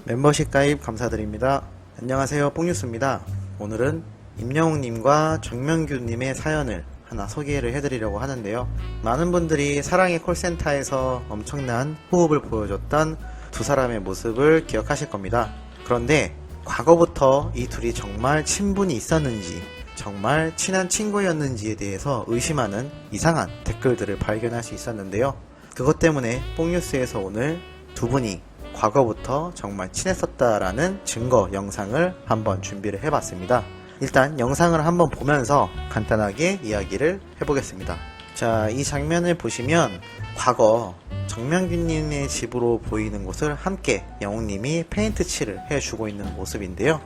멤버십 가입 감사드립니다. 안녕하세요, 뽕뉴스입니다. 오늘은 임영웅님과 정명규님의 사연을 하나 소개를 해드리려고 하는데요. 많은 분들이 사랑의 콜센터에서 엄청난 호흡을 보여줬던 두 사람의 모습을 기억하실 겁니다. 그런데 과거부터 이 둘이 정말 친분이 있었는지, 정말 친한 친구였는지에 대해서 의심하는 이상한 댓글들을 발견할 수 있었는데요. 그것 때문에 뽕뉴스에서 오늘 두 분이 과거부터 정말 친했었다라는 증거 영상을 한번 준비를 해봤습니다. 일단 영상을 한번 보면서 간단하게 이야기를 해보겠습니다. 자, 이 장면을 보시면 과거 정명규님의 집으로 보이는 곳을 함께 영웅님이 페인트 칠을 해주고 있는 모습인데요.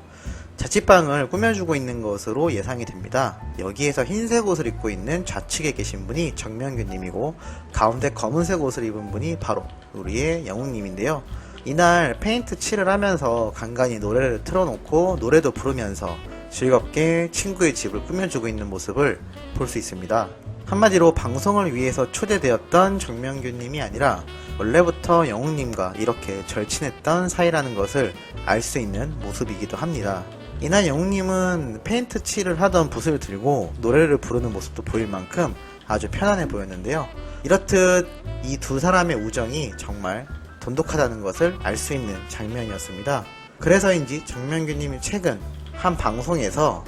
자취방을 꾸며주고 있는 것으로 예상이 됩니다. 여기에서 흰색 옷을 입고 있는 좌측에 계신 분이 정명규님이고, 가운데 검은색 옷을 입은 분이 바로 우리의 영웅님인데요. 이날 페인트 칠을 하면서 간간히 노래를 틀어놓고 노래도 부르면서 즐겁게 친구의 집을 꾸며주고 있는 모습을 볼 수 있습니다. 한마디로 방송을 위해서 초대되었던 정명규님이 아니라 원래부터 영웅님과 이렇게 절친했던 사이라는 것을 알 수 있는 모습이기도 합니다. 이날 영웅님은 페인트 칠을 하던 붓을 들고 노래를 부르는 모습도 보일 만큼 아주 편안해 보였는데요. 이렇듯 이 두 사람의 우정이 정말 돈독하다는 것을 알 수 있는 장면이었습니다. 그래서인지 정명규님이 최근 한 방송에서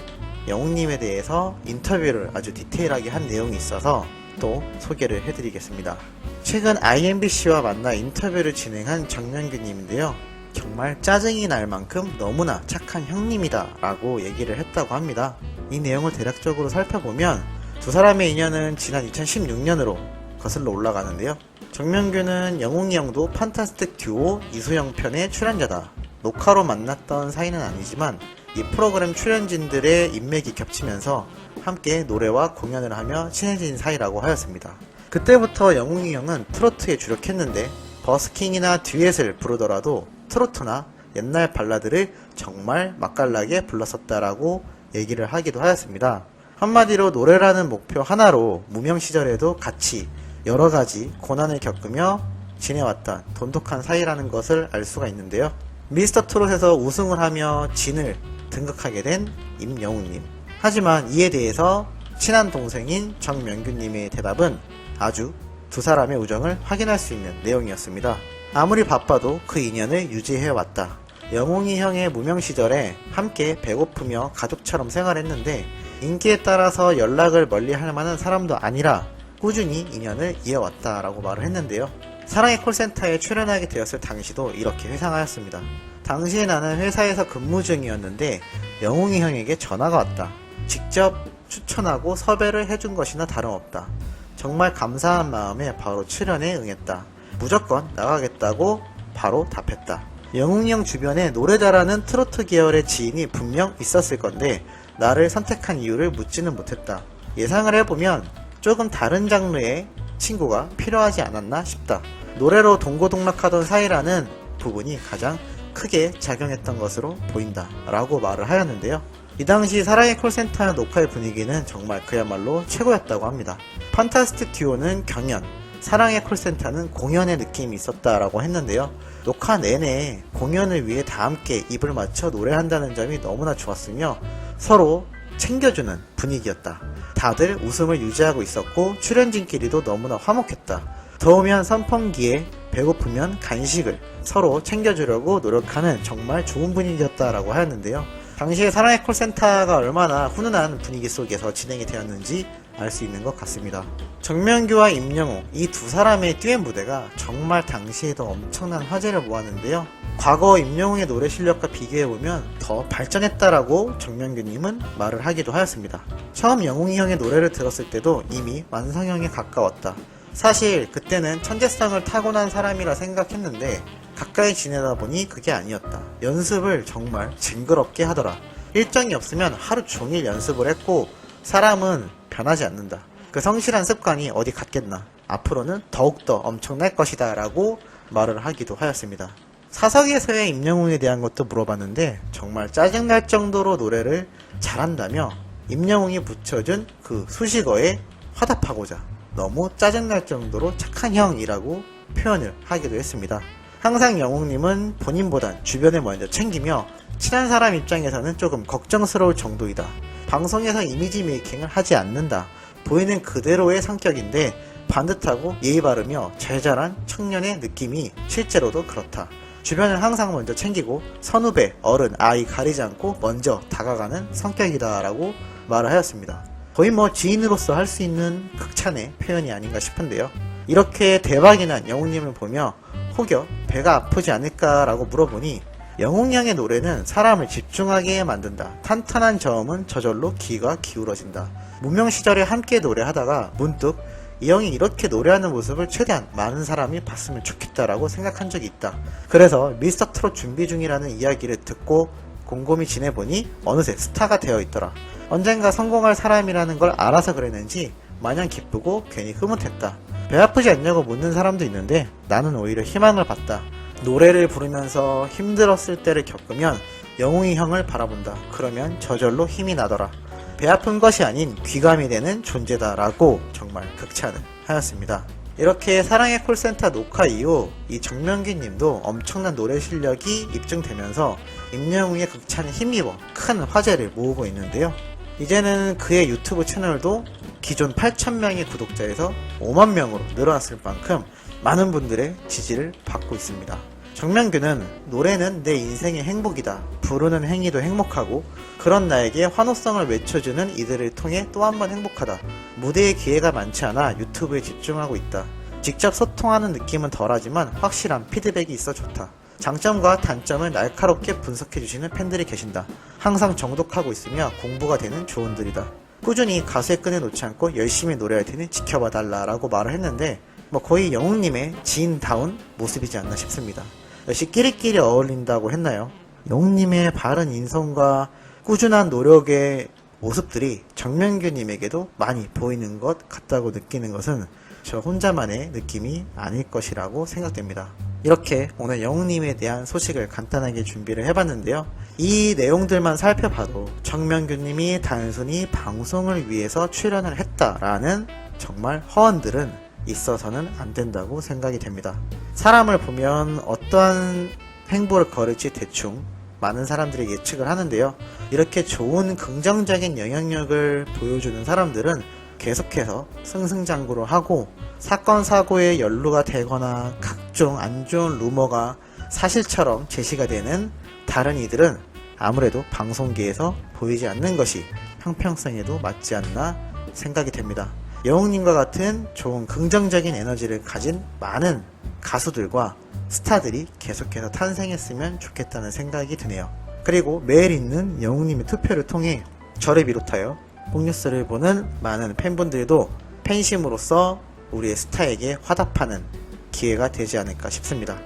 영웅님에 대해서 인터뷰를 아주 디테일하게 한 내용이 있어서 또 소개를 해드리겠습니다. 최근 IMBC와 만나 인터뷰를 진행한 정명규님인데요. 정말 짜증이 날 만큼 너무나 착한 형님이다 라고 얘기를 했다고 합니다. 이 내용을 대략적으로 살펴보면 두 사람의 인연은 지난 2016년으로 거슬러 올라가는데요. 정명규는 영웅이 형도 판타스틱 듀오 이수영 편의 출연자다. 녹화로 만났던 사이는 아니지만 이 프로그램 출연진들의 인맥이 겹치면서 함께 노래와 공연을 하며 친해진 사이라고 하였습니다. 그때부터 영웅이 형은 트로트에 주력했는데 버스킹이나 듀엣을 부르더라도 트로트나 옛날 발라드를 정말 맛깔나게 불렀었다라고 얘기를 하기도 하였습니다. 한마디로 노래라는 목표 하나로 무명 시절에도 같이 여러가지 고난을 겪으며 지내왔던 돈독한 사이라는 것을 알 수가 있는데요. 미스터 트롯에서 우승을 하며 진을 등극하게 된 임영웅님. 하지만 이에 대해서 친한 동생인 정명규님의 대답은 아주 두 사람의 우정을 확인할 수 있는 내용이었습니다. 아무리 바빠도 그 인연을 유지해왔다. 영웅이 형의 무명 시절에 함께 배고프며 가족처럼 생활했는데 인기에 따라서 연락을 멀리할 만한 사람도 아니라 꾸준히 인연을 이어왔다라고 말을 했는데요. 사랑의 콜센터에 출연하게 되었을 당시도 이렇게 회상하였습니다. 당시에 나는 회사에서 근무 중이었는데 영웅이 형에게 전화가 왔다. 직접 추천하고 섭외를 해준 것이나 다름없다. 정말 감사한 마음에 바로 출연에 응했다. 무조건 나가겠다고 바로 답했다. 영웅이 형 주변에 노래 잘하는 트로트 계열의 지인이 분명 있었을 건데 나를 선택한 이유를 묻지는 못했다. 예상을 해보면 조금 다른 장르의 친구가 필요하지 않았나 싶다. 노래로 동고동락하던 사이라는 부분이 가장 크게 작용했던 것으로 보인다 라고 말을 하였는데요. 이 당시 사랑의 콜센터 녹화의 분위기는 정말 그야말로 최고였다고 합니다. 판타스틱 듀오는 경연, 사랑의 콜센터는 공연의 느낌이 있었다라고 했는데요. 녹화 내내 공연을 위해 다 함께 입을 맞춰 노래한다는 점이 너무나 좋았으며 서로 챙겨주는 분위기였다. 다들 웃음을 유지하고 있었고 출연진끼리도 너무나 화목했다. 더우면 선풍기에 배고프면 간식을 서로 챙겨주려고 노력하는 정말 좋은 분위기였다라고 하였는데요. 당시에 사랑의 콜센터가 얼마나 훈훈한 분위기 속에서 진행이 되었는지 알 수 있는 것 같습니다. 정명규와 임영웅, 이 두 사람의 듀엣 무대가 정말 당시에도 엄청난 화제를 모았는데요. 과거 임영웅의 노래 실력과 비교해보면 더 발전했다라고 정명규님은 말을 하기도 하였습니다. 처음 영웅이 형의 노래를 들었을 때도 이미 완성형에 가까웠다. 사실 그때는 천재성을 타고난 사람이라 생각했는데 가까이 지내다 보니 그게 아니었다. 연습을 정말 징그럽게 하더라. 일정이 없으면 하루 종일 연습을 했고 사람은 변하지 않는다. 그 성실한 습관이 어디 갔겠나. 앞으로는 더욱더 엄청날 것이다 라고 말을 하기도 하였습니다. 사석에서의 임영웅에 대한 것도 물어봤는데 정말 짜증날 정도로 노래를 잘한다며 임영웅이 붙여준 그 수식어에 화답하고자 너무 짜증날 정도로 착한 형이라고 표현을 하기도 했습니다. 항상 영웅님은 본인보단 주변을 먼저 챙기며 친한 사람 입장에서는 조금 걱정스러울 정도이다. 방송에서 이미지 메이킹을 하지 않는다. 보이는 그대로의 성격인데 반듯하고 예의 바르며 잘 자란 청년의 느낌이 실제로도 그렇다. 주변을 항상 먼저 챙기고 선후배, 어른, 아이 가리지 않고 먼저 다가가는 성격이다 라고 말을 하였습니다. 거의 지인으로서 할 수 있는 극찬의 표현이 아닌가 싶은데요. 이렇게 대박이 난 영웅님을 보며 혹여 배가 아프지 않을까 라고 물어보니 영웅양의 노래는 사람을 집중하게 만든다. 탄탄한 저음은 저절로 귀가 기울어진다. 무명 시절에 함께 노래하다가 문득 이 형이 이렇게 노래하는 모습을 최대한 많은 사람이 봤으면 좋겠다라고 생각한 적이 있다. 그래서 미스터 트롯 준비 중이라는 이야기를 듣고 곰곰이 지내보니 어느새 스타가 되어 있더라. 언젠가 성공할 사람이라는 걸 알아서 그랬는지 마냥 기쁘고 괜히 흐뭇했다. 배 아프지 않냐고 묻는 사람도 있는데 나는 오히려 희망을 봤다. 노래를 부르면서 힘들었을 때를 겪으면 영웅이 형을 바라본다. 그러면 저절로 힘이 나더라. 배 아픈 것이 아닌 귀감이 되는 존재다 라고 정말 극찬을 하였습니다. 이렇게 사랑의 콜센터 녹화 이후 이 정명균 님도 엄청난 노래 실력이 입증되면서 임영웅의 극찬에 힘입어 큰 화제를 모으고 있는데요. 이제는 그의 유튜브 채널도 기존 8,000명의 구독자에서 5만 명으로 늘어났을 만큼 많은 분들의 지지를 받고 있습니다. 정명균은 노래는 내 인생의 행복이다. 부르는 행위도 행복하고 그런 나에게 환호성을 외쳐주는 이들을 통해 또 한 번 행복하다. 무대에 기회가 많지 않아 유튜브에 집중하고 있다. 직접 소통하는 느낌은 덜하지만 확실한 피드백이 있어 좋다. 장점과 단점을 날카롭게 분석해주시는 팬들이 계신다. 항상 정독하고 있으며 공부가 되는 조언들이다. 꾸준히 가수의 끈을 놓지 않고 열심히 노래할 테니 지켜봐달라 라고 말을 했는데 거의 영웅님의 지인다운 모습이지 않나 싶습니다. 역시 끼리끼리 어울린다고 했나요? 영웅님의 바른 인성과 꾸준한 노력의 모습들이 정명균님에게도 많이 보이는 것 같다고 느끼는 것은 저 혼자만의 느낌이 아닐 것이라고 생각됩니다. 이렇게 오늘 영웅님에 대한 소식을 간단하게 준비를 해봤는데요. 이 내용들만 살펴봐도 정명균님이 단순히 방송을 위해서 출연을 했다라는 정말 허언들은 있어서는 안 된다고 생각이 됩니다. 사람을 보면 어떠한 행보를 걸을지 대충 많은 사람들이 예측을 하는데요. 이렇게 좋은 긍정적인 영향력을 보여주는 사람들은 계속해서 승승장구를 하고 사건 사고에 연루가 되거나 각종 안 좋은 루머가 사실처럼 제시가 되는 다른 이들은 아무래도 방송계에서 보이지 않는 것이 형평성에도 맞지 않나 생각이 됩니다. 영웅님과 같은 좋은 긍정적인 에너지를 가진 많은 가수들과 스타들이 계속해서 탄생했으면 좋겠다는 생각이 드네요. 그리고 매일 있는 영웅님의 투표를 통해 저를 비롯하여 뽕뉴스를 보는 많은 팬분들도 팬심으로써 우리의 스타에게 화답하는 기회가 되지 않을까 싶습니다.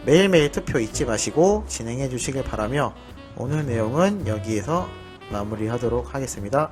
매일매일 투표 잊지 마시고 진행해 주시길 바라며 오늘 내용은 여기에서 마무리하도록 하겠습니다.